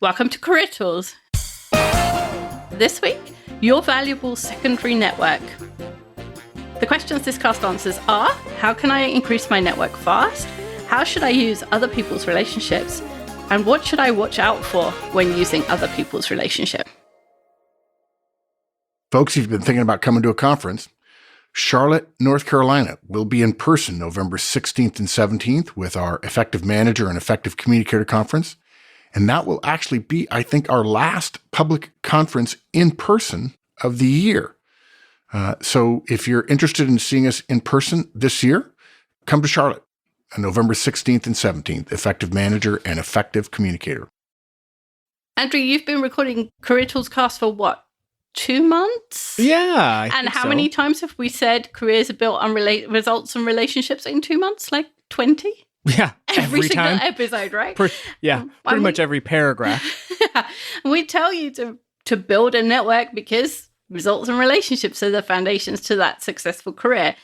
Welcome to Career Tools. This week, your valuable secondary network. The questions this cast answers are, how can I increase my network fast? How should I use other people's relationships? And what should I watch out for when using other people's relationship? Folks, if you've been thinking about coming to a conference, Charlotte, North Carolina will be in person November 16th and 17th with our Effective Manager and Effective Communicator Conference. And that will actually be, I think, our last public conference in person of the year. So if you're interested in seeing us in person this year, come to Charlotte on November 16th and 17th, Effective Manager and Effective Communicator. Andrew, you've been recording Career Tools Cast for what? 2 months? Yeah. And how many times have we said careers are built on results and relationships in 2 months? Like 20? Yeah. Every single time. episode, right? Pretty much every paragraph. We tell you to build a network because results and relationships are the foundations to that successful career.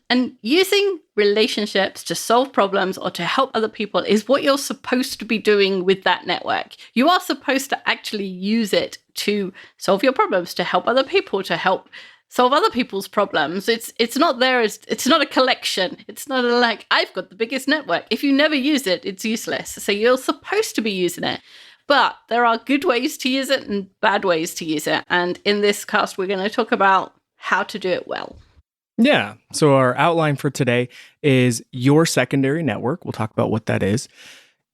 And using relationships to solve problems or to help other people is what you're supposed to be doing with that network. You are supposed to actually use it to solve your problems, to help other people, to help solve other people's problems. It's not there as, it's not a collection. It's not like, I've got the biggest network. If you never use it, it's useless. So you're supposed to be using it. But there are good ways to use it and bad ways to use it. And in this cast, we're going to talk about how to do it well. Yeah. So our outline for today is your secondary network. We'll talk about what that is.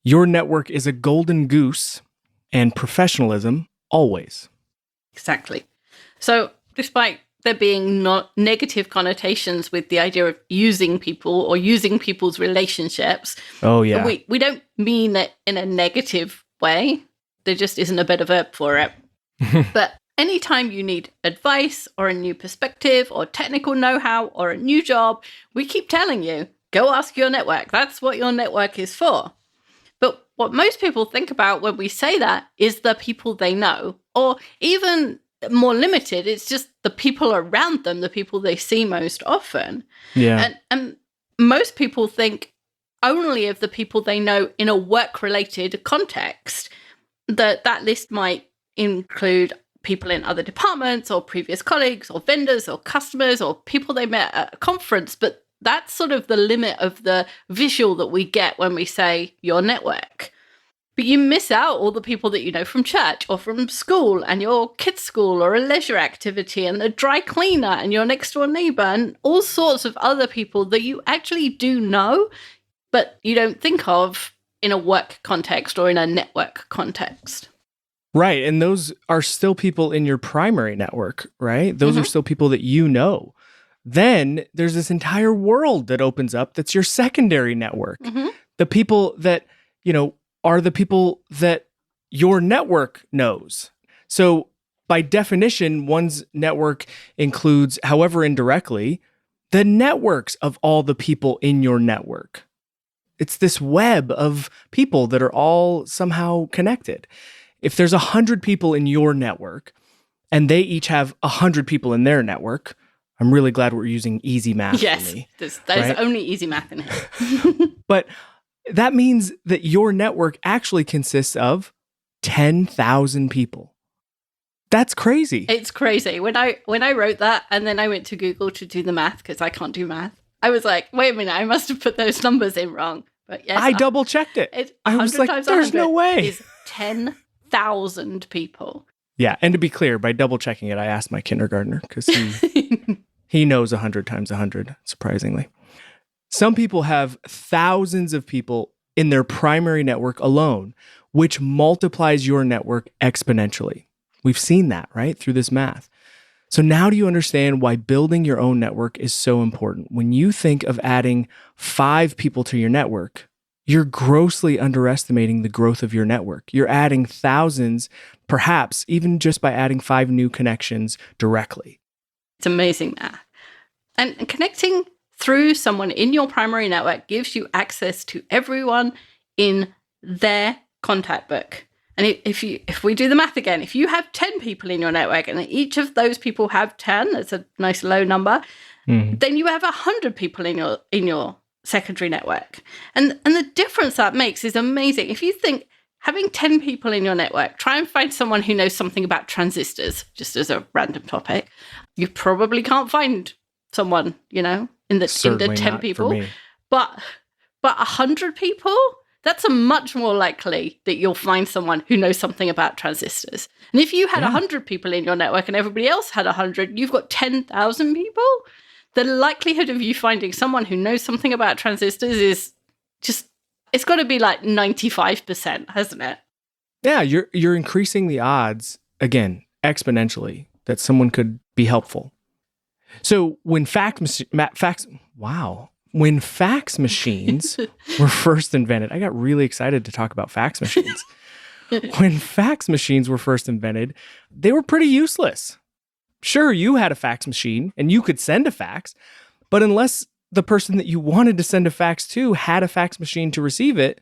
Your network is a golden goose, and professionalism always. Exactly. So despite there being not negative connotations with the idea of using people or using people's relationships. Oh, yeah. We don't mean it in a negative way. There just isn't a better verb for it. But anytime you need advice or a new perspective or technical know-how or a new job, we keep telling you, go ask your network. That's what your network is for. But what most people think about when we say that is the people they know, or even more limited, it's just the people around them, the people they see most often. Yeah. And most people think only of the people they know in a work-related context. That list might include people in other departments or previous colleagues or vendors or customers or people they met at a conference. But that's sort of the limit of the visual that we get when we say your network. But you miss out all the people that you know from church or from school and your kids' school or a leisure activity and the dry cleaner and your next door neighbor and all sorts of other people that you actually do know, but you don't think of in a work context or in a network context. Right. And those are still people in your primary network, right? Those are still people that you know. Then there's this entire world that opens up that's your secondary network. The people that, are the people that your network knows. So by definition, one's network includes, however indirectly, the networks of all the people in your network. It's this web of people that are all somehow connected. If there's 100 people in your network and they each have 100 people in their network, I'm really glad we're using easy math for me. Yes, there's only easy math in here. But that means that your network actually consists of 10,000 people. That's crazy. It's crazy. When I wrote that and then I went to Google to do the math because I can't do math, I was like, wait a minute, I must have put those numbers in wrong. But yes, I double checked it. I was like, there's no way. Is 10,000 people. Yeah, and to be clear, by double checking it, I asked my kindergartner because he knows 100 times 100, surprisingly. Some people have thousands of people in their primary network alone, which multiplies your network exponentially. We've seen that, right, through this math. So now do you understand why building your own network is so important? When you think of adding 5 people to your network, you're grossly underestimating the growth of your network. You're adding thousands, perhaps even just by adding 5 new connections directly. It's amazing math. And connecting through someone in your primary network gives you access to everyone in their contact book. And if we do the math again, if you have 10 people in your network and each of those people have 10, that's a nice low number, then you have 100 people in your secondary network. And the difference that makes is amazing. If you think, having 10 people in your network, try and find someone who knows something about transistors, just as a random topic. You probably can't find someone, in the 10 people. But 100 people, that's much more likely that you'll find someone who knows something about transistors. And if you had 100 people in your network and everybody else had 100, you've got 10,000 people. The likelihood of you finding someone who knows something about transistors is just, it's got to be like 95%, hasn't it? Yeah, you're increasing the odds, again, exponentially, that someone could be helpful. So when fax machines were first invented, I got really excited to talk about fax machines. When fax machines were first invented, they were pretty useless. Sure, you had a fax machine and you could send a fax, but unless the person that you wanted to send a fax to had a fax machine to receive it,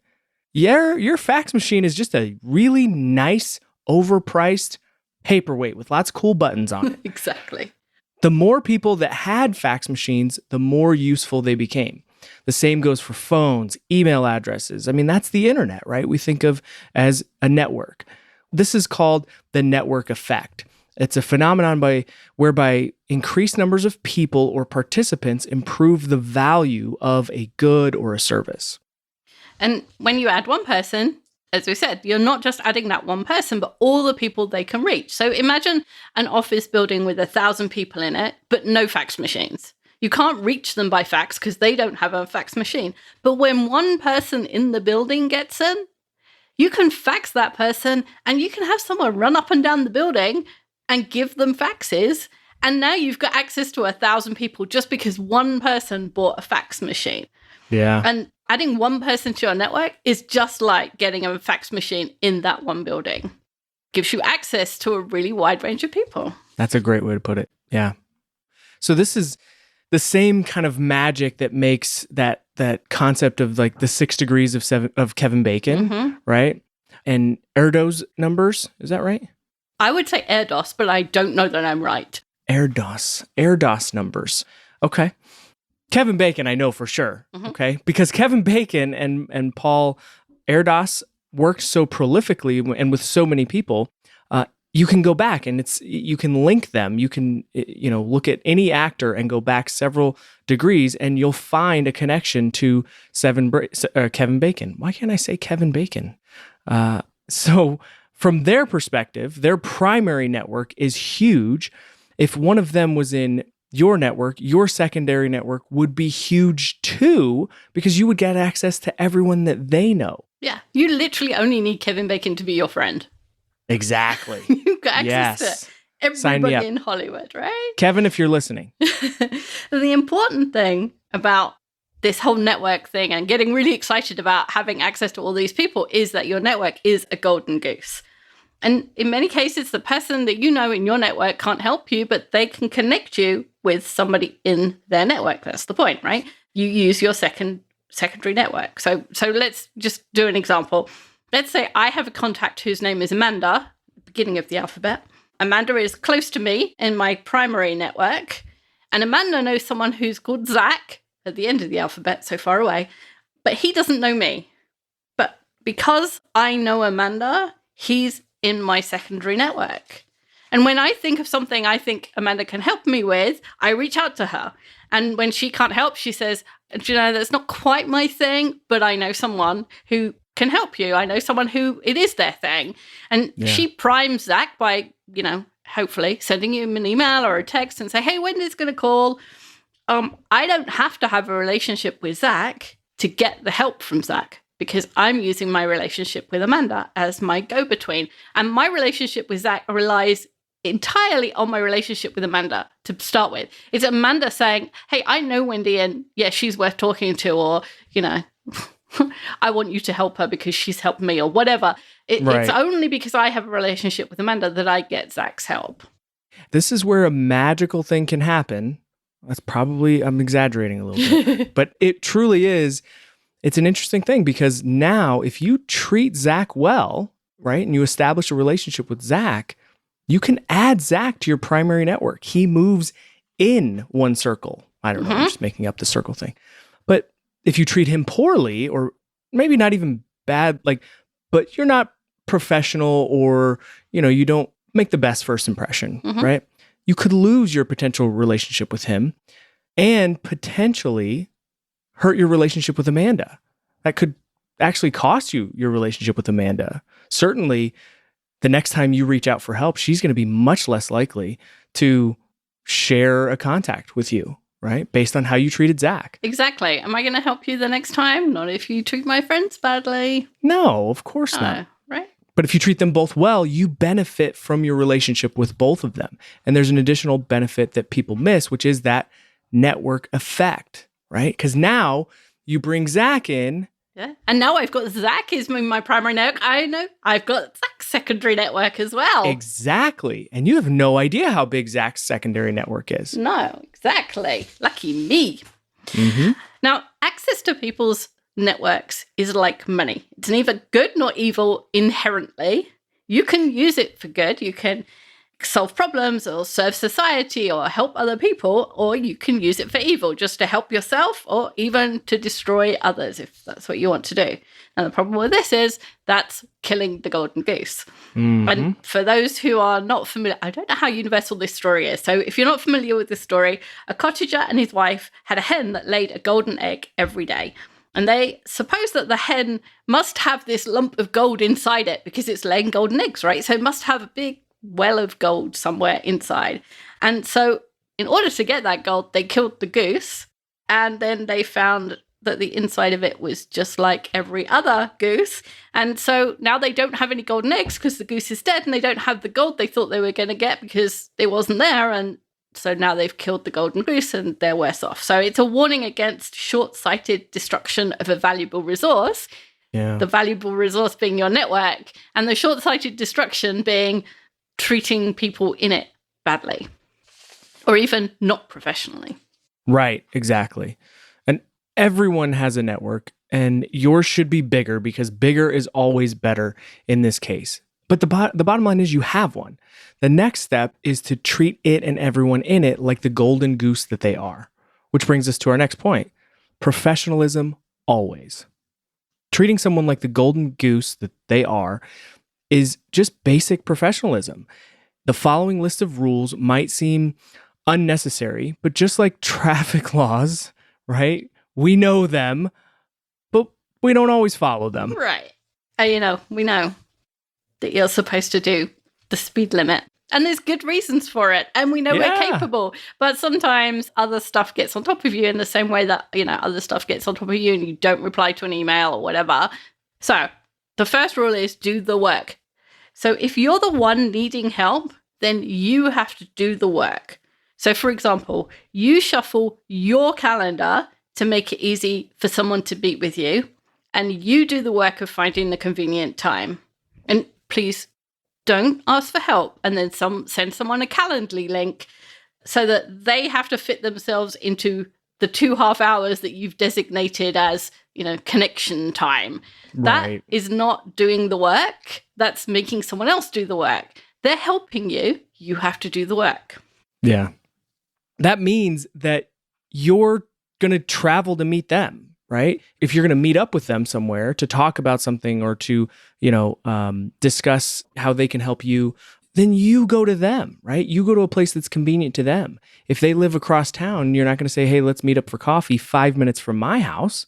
your fax machine is just a really nice, overpriced paperweight with lots of cool buttons on it. Exactly. The more people that had fax machines, the more useful they became. The same goes for phones, email addresses. I mean, that's the internet, right? We think of as a network. This is called the network effect. It's a phenomenon whereby increased numbers of people or participants improve the value of a good or a service. And when you add one person, as we said, you're not just adding that one person, but all the people they can reach. So imagine an office building with 1,000 people in it, but no fax machines. You can't reach them by fax because they don't have a fax machine. But when one person in the building gets in, you can fax that person and you can have someone run up and down the building and give them faxes. And now you've got access to 1,000 people just because one person bought a fax machine. Yeah. And adding one person to your network is just like getting a fax machine in that one building. Gives you access to a really wide range of people. That's a great way to put it. Yeah. So this is the same kind of magic that makes that concept of like the 6 degrees of Kevin Bacon, right? And Erdos numbers, is that right? I would say Erdos, but I don't know that I'm right. Erdos numbers. Okay. Kevin Bacon, I know for sure. Okay. Because Kevin Bacon and Paul Erdos worked so prolifically and with so many people, you can go back and you can link them. You can, look at any actor and go back several degrees and you'll find a connection to Kevin Bacon. Why can't I say Kevin Bacon? So from their perspective, their primary network is huge. If one of them was in your network, your secondary network would be huge too, because you would get access to everyone that they know. Yeah, you literally only need Kevin Bacon to be your friend. Exactly. You've got access to everybody in Hollywood, right? Kevin, if you're listening. The important thing about this whole network thing and getting really excited about having access to all these people is that your network is a golden goose. And in many cases, the person that you know in your network can't help you, but they can connect you with somebody in their network. That's the point, right? You use your secondary network. So let's just do an example. Let's say I have a contact whose name is Amanda, beginning of the alphabet. Amanda is close to me in my primary network. And Amanda knows someone who's called Zach at the end of the alphabet, so far away. But he doesn't know me. But because I know Amanda, he's in my secondary network. And when I think of something I think Amanda can help me with, I reach out to her. And when she can't help, she says, that's not quite my thing, but I know someone who can help you. I know someone who it is their thing. And she primes Zach by, hopefully sending him an email or a text and say, hey, Wendy's going to call. I don't have to have a relationship with Zach to get the help from Zach, because I'm using my relationship with Amanda as my go-between. And my relationship with Zach relies entirely on my relationship with Amanda to start with. It's Amanda saying, hey, I know Wendy and she's worth talking to, or, I want you to help her because she's helped me, or whatever. It's only because I have a relationship with Amanda that I get Zach's help. This is where a magical thing can happen. That's probably, I'm exaggerating a little bit, but it truly is. It's an interesting thing because now if you treat Zach well, right, and you establish a relationship with Zach, you can add Zach to your primary network. He moves in one circle. I don't know, I'm just making up the circle thing. But if you treat him poorly, or maybe not even bad, but you're not professional, or, you don't make the best first impression, right? You could lose your potential relationship with him and potentially hurt your relationship with Amanda. That could actually cost you your relationship with Amanda. Certainly, the next time you reach out for help, she's going to be much less likely to share a contact with you, right? Based on how you treated Zach. Exactly. Am I going to help you the next time? Not if you treat my friends badly. No, of course not. Right? But if you treat them both well, you benefit from your relationship with both of them. And there's an additional benefit that people miss, which is that network effect, right? Because now you bring Zach in. Yeah. And now I've got Zach is my primary network. I know I've got Zach's secondary network as well. Exactly. And you have no idea how big Zach's secondary network is. No, exactly. Lucky me. Now, access to people's networks is like money. It's neither good nor evil inherently. You can use it for good. You can solve problems or serve society or help other people, or you can use it for evil, just to help yourself or even to destroy others if that's what you want to do. And the problem with this is that's killing the golden goose. And for those who are not familiar, I don't know how universal this story is. So if you're not familiar with this story, a cottager and his wife had a hen that laid a golden egg every day. And they suppose that the hen must have this lump of gold inside it because it's laying golden eggs, right? So it must have a big well of gold somewhere inside. And so in order to get that gold, they killed the goose. And then they found that the inside of it was just like every other goose. And so now they don't have any golden eggs because the goose is dead, and they don't have the gold they thought they were going to get because it wasn't there. And so now they've killed the golden goose and they're worse off. So it's a warning against short-sighted destruction of a valuable resource. Yeah. The valuable resource being your network, and the short-sighted destruction being treating people in it badly or even not professionally. Right, exactly. And everyone has a network, and yours should be bigger because bigger is always better in this case. But the bottom line is you have one. The next step is to treat it and everyone in it like the golden goose that they are, which brings us to our next point. Professionalism always. Treating someone like the golden goose that they are is just basic professionalism. The following list of rules might seem unnecessary, but just like traffic laws, right? We know them, but we don't always follow them. Right. We know that you're supposed to do the speed limit. And there's good reasons for it. And we know we're capable. But sometimes other stuff gets on top of you in the same way that, other stuff gets on top of you and you don't reply to an email or whatever. So the first rule is do the work. So if you're the one needing help, then you have to do the work. So for example, you shuffle your calendar to make it easy for someone to meet with you, and you do the work of finding the convenient time. And please don't ask for help and then send someone a Calendly link so that they have to fit themselves into the 2.5 hours that you've designated as, connection time. Right. That is not doing the work. That's making someone else do the work. They're helping you. You have to do the work. Yeah. That means that you're going to travel to meet them, right? If you're going to meet up with them somewhere to talk about something or to, discuss how they can help you, then you go to them, right? You go to a place that's convenient to them. If they live across town, you're not going to say, hey, let's meet up for coffee 5 minutes from my house.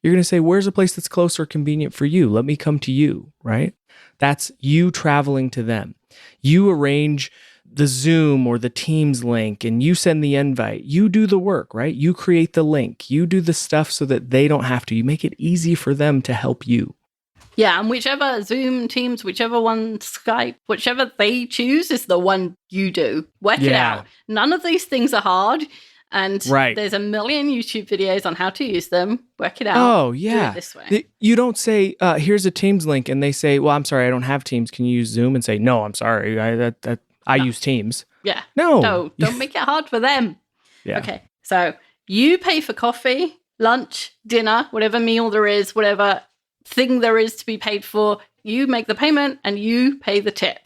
You're going to say, where's a place that's close or convenient for you? Let me come to you, right? That's you traveling to them. You arrange the Zoom or the Teams link and you send the invite. You do the work, right? You create the link. You do the stuff so that they don't have to. You make it easy for them to help you. Yeah, and whichever Zoom, Teams, whichever one, Skype, whichever they choose is the one you do. Work it out. None of these things are hard. And there's a million YouTube videos on how to use them. Work it out. Oh, yeah. Do it this way. You don't say, here's a Teams link, and they say, well, I'm sorry, I don't have Teams. Can you use Zoom? And say, no, I'm sorry. I use Teams. Yeah. No, don't make it hard for them. Yeah. Okay. So you pay for coffee, lunch, dinner, whatever meal there is, whatever thing there is to be paid for. You make the payment and you pay the tip.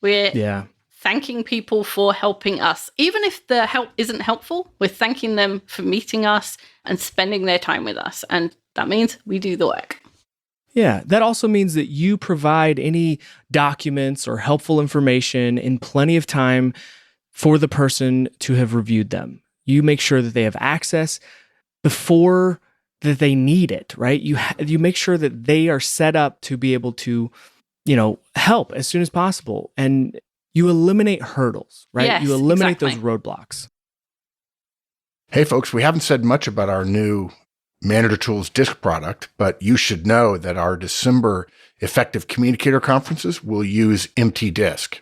We're thanking people for helping us. Even if the help isn't helpful, we're thanking them for meeting us and spending their time with us. And that means we do the work. Yeah, that also means that you provide any documents or helpful information in plenty of time for the person to have reviewed them. You make sure that they have access before that they need it, right? You make sure that they are set up to be able to, help as soon as possible, and you eliminate hurdles, right? Yes, You eliminate exactly. those roadblocks. Hey, folks, we haven't said much about our new Manager Tools Disc product, but you should know that our December Effective Communicator conferences will use Empty Disc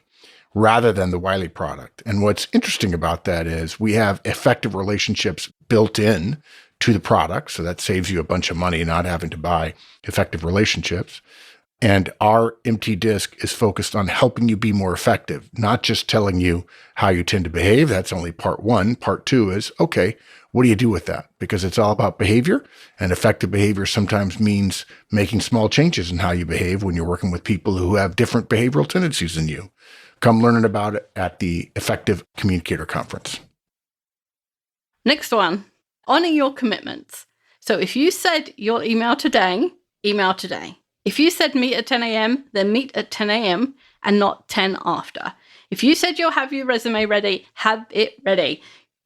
rather than the Wiley product. And what's interesting about that is we have effective relationships built in to the product, so that saves you a bunch of money not having to buy effective relationships. And our Empty Disc is focused on helping you be more effective, not just telling you how you tend to behave. That's only part one. Part two is, okay, what do you do with that? Because it's all about behavior, and effective behavior sometimes means making small changes in how you behave when you're working with people who have different behavioral tendencies than you. Come learn about it at the Effective Communicator Conference. Next one, honor your commitments. So if you said you'll email today, email today. If you said meet at 10 a.m., then meet at 10 a.m. and not 10 after. If you said you'll have your resume ready, have it ready.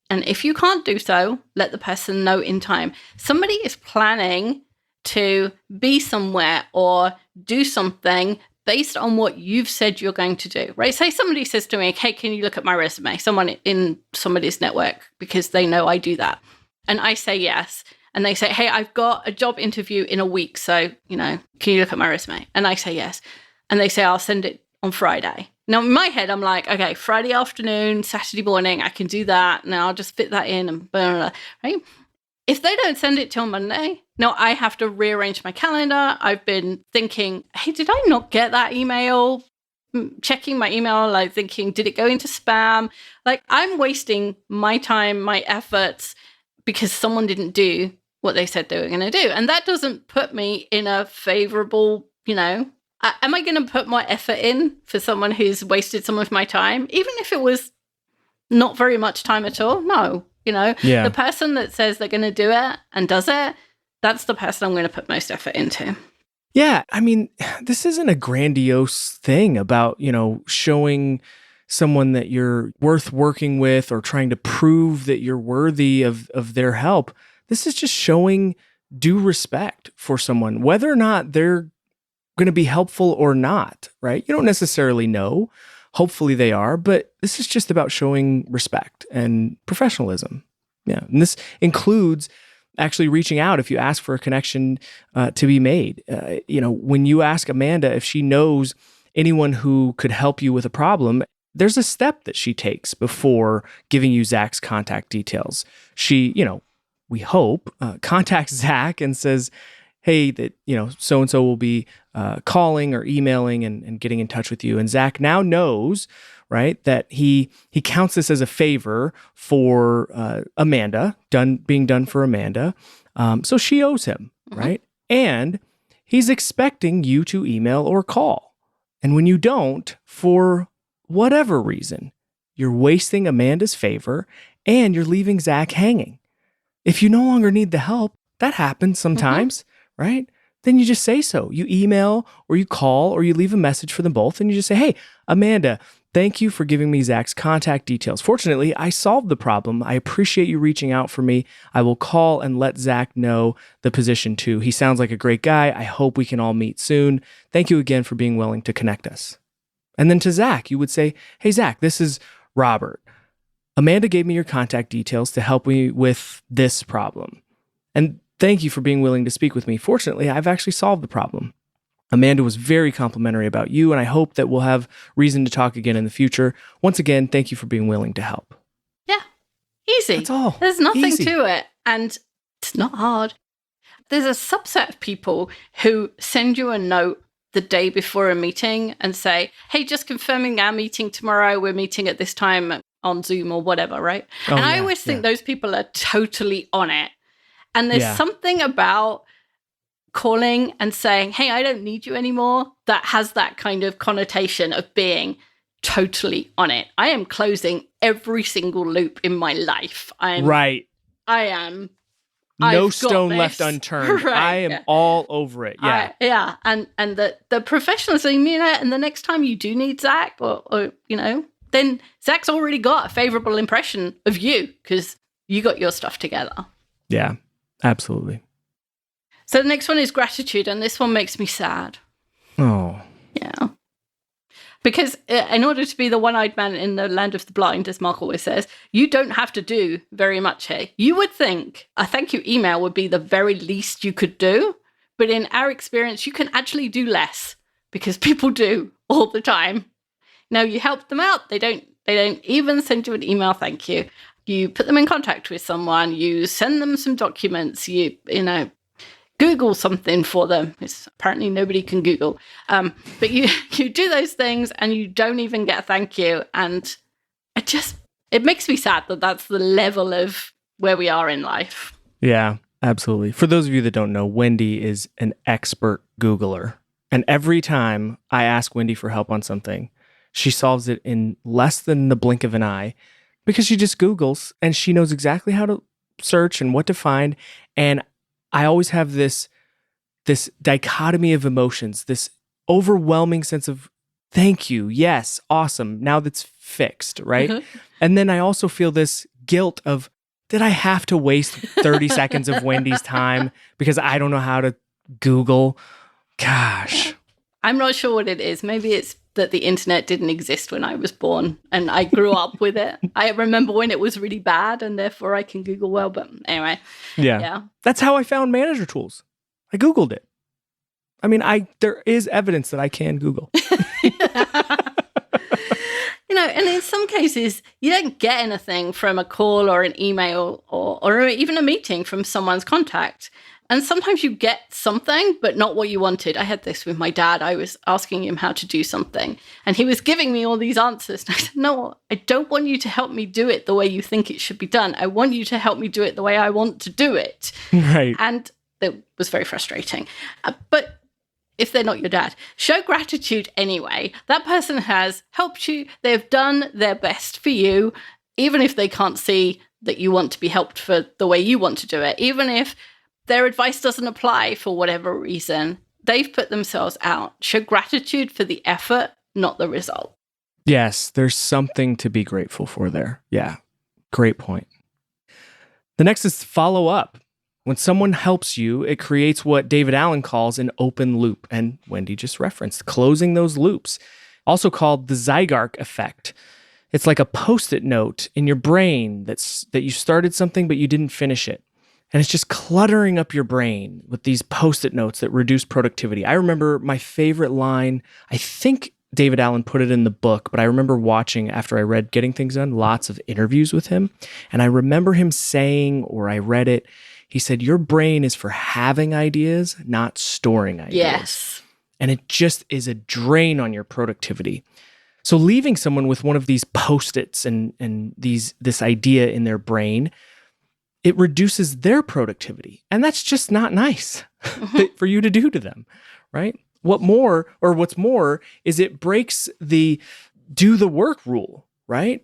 And if you can't do so, let the person know in time. Somebody is planning to be somewhere or do something based on what you've said you're going to do, right? Say somebody says to me, hey, can you look at my resume? Someone in somebody's network, because they know I do that. And I say yes. And they say, hey, I've got a job interview in a week. So, can you look at my resume? And I say yes. And they say, I'll send it on Friday. Now, in my head, I'm like, okay, Friday afternoon, Saturday morning, I can do that. Now I'll just fit that in and blah, blah, blah, right? If they don't send it till Monday, now I have to rearrange my calendar. I've been thinking, hey, did I not get that email? Checking my email, like thinking, did it go into spam? Like, I'm wasting my time, my efforts, because someone didn't do what they said they were going to do. And that doesn't put me in a favorable, am I going to put more effort in for someone who's wasted some of my time? Even if it was not very much time at all? No. The person that says they're going to do it and does it, that's the person I'm going to put most effort into. Yeah. I mean, this isn't a grandiose thing about, showing someone that you're worth working with or trying to prove that you're worthy of their help. This is just showing due respect for someone, whether or not they're going to be helpful or not, right? You don't necessarily know. Hopefully they are, but this is just about showing respect and professionalism. Yeah. And this includes actually reaching out if you ask for a connection to be made. When you ask Amanda if she knows anyone who could help you with a problem, there's a step that she takes before giving you Zach's contact details. She, we hope, contacts Zach and says, hey, that, so-and-so will be calling or emailing and getting in touch with you. And Zach now knows, right, that he counts this as a favor for Amanda, being done for Amanda. So she owes him, right? And he's expecting you to email or call. And when you don't, for whatever reason, you're wasting Amanda's favor and you're leaving Zach hanging. If you no longer need the help, that happens sometimes, right? Then you just say so. You email or you call or you leave a message for them both and you just say, hey, Amanda, thank you for giving me Zach's contact details. Fortunately, I solved the problem. I appreciate you reaching out for me. I will call and let Zach know the position too. He sounds like a great guy. I hope we can all meet soon. Thank you again for being willing to connect us. And then to Zach, you would say, hey, Zach, this is Robert. Amanda gave me your contact details to help me with this problem. And thank you for being willing to speak with me. Fortunately, I've actually solved the problem. Amanda was very complimentary about you, and I hope that we'll have reason to talk again in the future. Once again, thank you for being willing to help. Yeah, easy. That's all. There's nothing Easy. to it, and it's not hard. There's a subset of people who send you a note the day before a meeting and say, hey, just confirming our meeting tomorrow. We're meeting at this time on Zoom or whatever, right? Oh, and I always think those people are totally on it. And there's something about calling and saying, hey, I don't need you anymore, that has that kind of connotation of being totally on it. I am closing every single loop in my life. Right. I am no I've got stone this. left unturned. Right, I am yeah. all over it. Yeah. And the professionalism, and the next time you do need Zach or then Zach's already got a favorable impression of you because you got your stuff together. Yeah, absolutely. So the next one is gratitude, and this one makes me sad. Oh. Yeah. Because in order to be the one-eyed man in the land of the blind, as Mark always says, you don't have to do very much here. You would think a thank you email would be the very least you could do, but in our experience, you can actually do less because people do all the time. Now, you help them out. They don't even send you an email thank you. You put them in contact with someone. You send them some documents. You Google something for them. It's apparently nobody can Google. But you do those things and you don't even get a thank you. And it makes me sad that that's the level of where we are in life. Yeah, absolutely. For those of you that don't know, Wendy is an expert Googler. And every time I ask Wendy for help on something, she solves it in less than the blink of an eye because she just Googles and she knows exactly how to search and what to find. And I always have this dichotomy of emotions, this overwhelming sense of thank you, yes, awesome, now that's fixed, right? Mm-hmm. And then I also feel this guilt of, did I have to waste 30 seconds of Wendy's time because I don't know how to Google? Gosh. I'm not sure what it is. Maybe it's that the internet didn't exist when I was born and I grew up with it. I remember when it was really bad and therefore I can Google well. But anyway. Yeah. That's how I found manager tools. I Googled it. I mean, there is evidence that I can Google. And in some cases, you don't get anything from a call or an email or even a meeting from someone's contact. And sometimes you get something, but not what you wanted. I had this with my dad. I was asking him how to do something, and he was giving me all these answers. And I said, no, I don't want you to help me do it the way you think it should be done. I want you to help me do it the way I want to do it. Right. And it was very frustrating. But if they're not your dad, show gratitude anyway. That person has helped you. They've done their best for you, even if they can't see that you want to be helped for the way you want to do it. Even if their advice doesn't apply for whatever reason, they've put themselves out. Show gratitude for the effort, not the result. Yes, there's something to be grateful for there. Yeah, great point. The next is follow up. When someone helps you, it creates what David Allen calls an open loop, and Wendy just referenced closing those loops, also called the Zygarde effect. It's like a Post-it note in your brain that you started something but you didn't finish it. And it's just cluttering up your brain with these Post-it notes that reduce productivity. I remember my favorite line, I think David Allen put it in the book, but I remember watching, after I read Getting Things Done, lots of interviews with him. And I remember him saying, or I read it, he said, your brain is for having ideas, not storing ideas. Yes. And it just is a drain on your productivity. So leaving someone with one of these Post-its and this idea in their brain, it reduces their productivity. And that's just not nice for you to do to them, right? What's more is it breaks the do the work rule, right?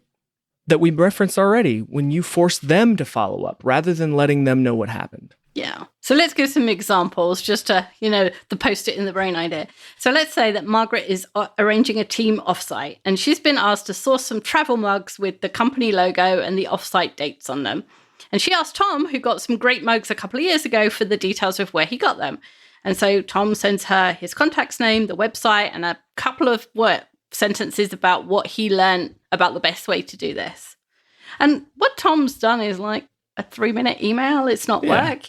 That we referenced already, when you force them to follow up rather than letting them know what happened. Yeah. So let's give some examples just to, the Post-it in the brain idea. So let's say that Margaret is arranging a team offsite and she's been asked to source some travel mugs with the company logo and the offsite dates on them. And she asked Tom, who got some great mugs a couple of years ago, for the details of where he got them. And so Tom sends her his contact's name, the website, and a couple of sentences about what he learned about the best way to do this. And what Tom's done is like a 3-minute email. It's not work,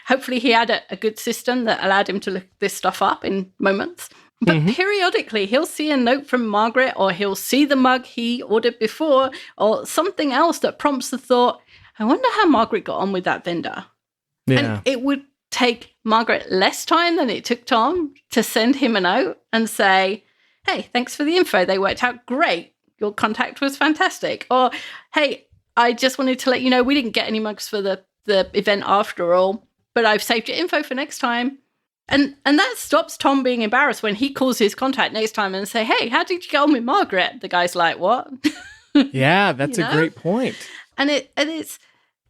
Hopefully he had a good system that allowed him to look this stuff up in moments. But periodically he'll see a note from Margaret, or he'll see the mug he ordered before, or something else that prompts the thought, I wonder how Margaret got on with that vendor. Yeah. And it would take Margaret less time than it took Tom to send him a note and say, hey, thanks for the info. They worked out great. Your contact was fantastic. Or, hey, I just wanted to let you know we didn't get any mugs for the event after all, but I've saved your info for next time. And that stops Tom being embarrassed when he calls his contact next time and say, hey, how did you get on with Margaret? The guy's like, what? Yeah, that's a great point. And it's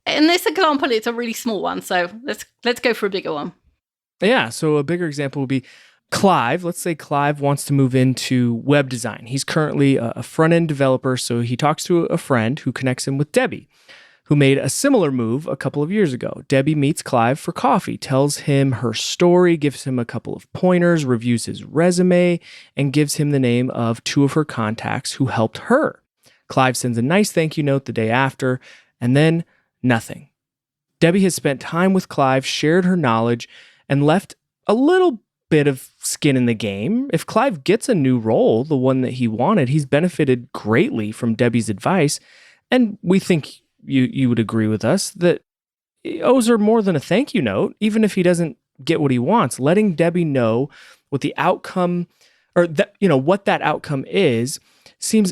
in this example, it's a really small one. So let's go for a bigger one. Yeah. So a bigger example would be Clive. Let's say Clive wants to move into web design. He's currently a front-end developer, so he talks to a friend who connects him with Debbie, who made a similar move a couple of years ago. Debbie meets Clive for coffee, tells him her story, gives him a couple of pointers, reviews his resume, and gives him the name of two of her contacts who helped her. Clive sends a nice thank you note the day after, and then nothing. Debbie has spent time with Clive, shared her knowledge, and left a little bit of skin in the game. If Clive gets a new role, the one that he wanted, he's benefited greatly from Debbie's advice, and we think you would agree with us that he owes her more than a thank you note, even if he doesn't get what he wants. Letting Debbie know what the outcome, or that, what that outcome is, seems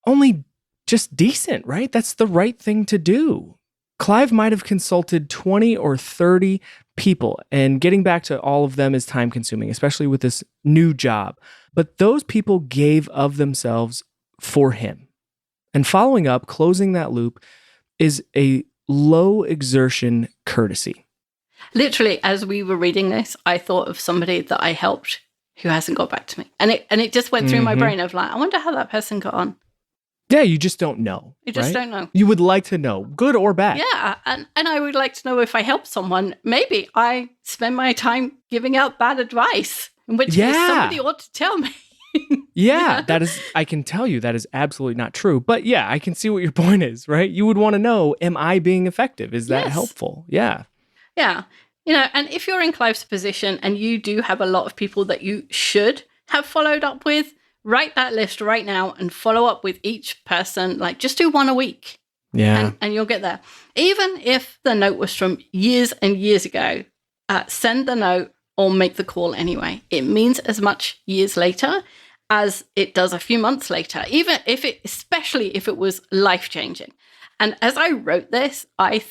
only just decent, right? That's the right thing to do. Clive might have consulted 20 or 30 people, and getting back to all of them is time consuming, especially with this new job. But those people gave of themselves for him. And following up, closing that loop, is a low exertion courtesy. Literally, as we were reading this, I thought of somebody that I helped who hasn't got back to me. And it just went through my brain of like, I wonder how that person got on. Yeah, you just don't know. You just don't know. You would like to know, good or bad. Yeah, and I would like to know if I help someone. Maybe I spend my time giving out bad advice, in which case somebody ought to tell me. Yeah, I can tell you that is absolutely not true. But yeah, I can see what your point is, right? You would want to know, am I being effective? Is that helpful? Yeah. Yeah. And if you're in Clive's position and you do have a lot of people that you should have followed up with, write that list right now and follow up with each person. Like, just do one a week. Yeah. And you'll get there. Even if the note was from years and years ago, send the note or make the call anyway. It means as much years later as it does a few months later, especially if it was life-changing. And as I wrote this, I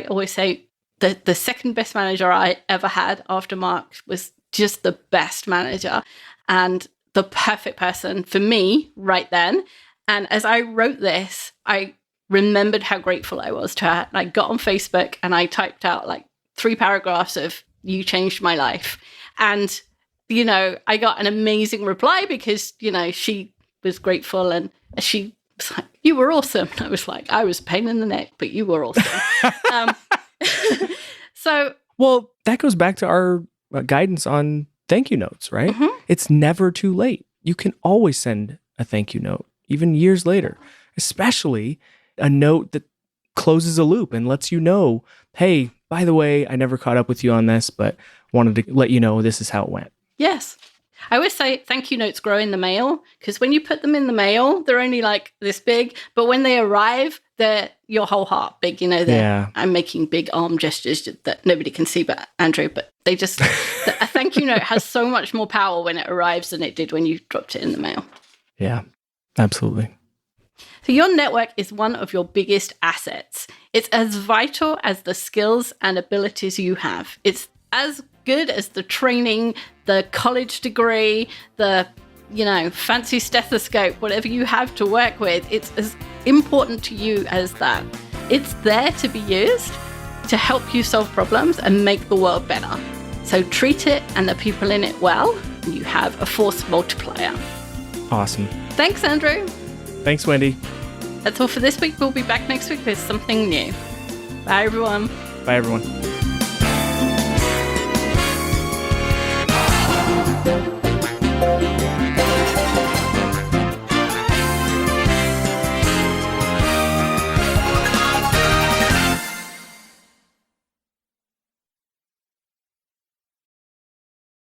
always say that the second best manager I ever had after Mark was just the best manager and the perfect person for me right then. And as I wrote this, I remembered how grateful I was to her. I got on Facebook and I typed out like 3 paragraphs of "You changed my life." And I got an amazing reply because, she was grateful and she was like, "You were awesome." And I was like, "I was a pain in the neck, but you were awesome." Well, that goes back to our guidance on thank you notes, right? Mm-hmm. It's never too late. You can always send a thank you note, even years later, especially a note that closes a loop and lets you know, hey, by the way, I never caught up with you on this, but wanted to let you know this is how it went. Yes. I always say thank you notes grow in the mail because when you put them in the mail, they're only like this big. But when they arrive, they're your whole heart big. I'm making big arm gestures that nobody can see but Andrew. But a thank you note has so much more power when it arrives than it did when you dropped it in the mail. Yeah, absolutely. So your network is one of your biggest assets. It's as vital as the skills and abilities you have. It's as good as the training, the college degree, the, fancy stethoscope, whatever you have to work with. It's as important to you as that. It's there to be used to help you solve problems and make the world better. So treat it and the people in it well, and you have a force multiplier. Awesome. Thanks, Andrew. Thanks, Wendy. That's all for this week. We'll be back next week with something new. Bye, everyone. Bye, everyone.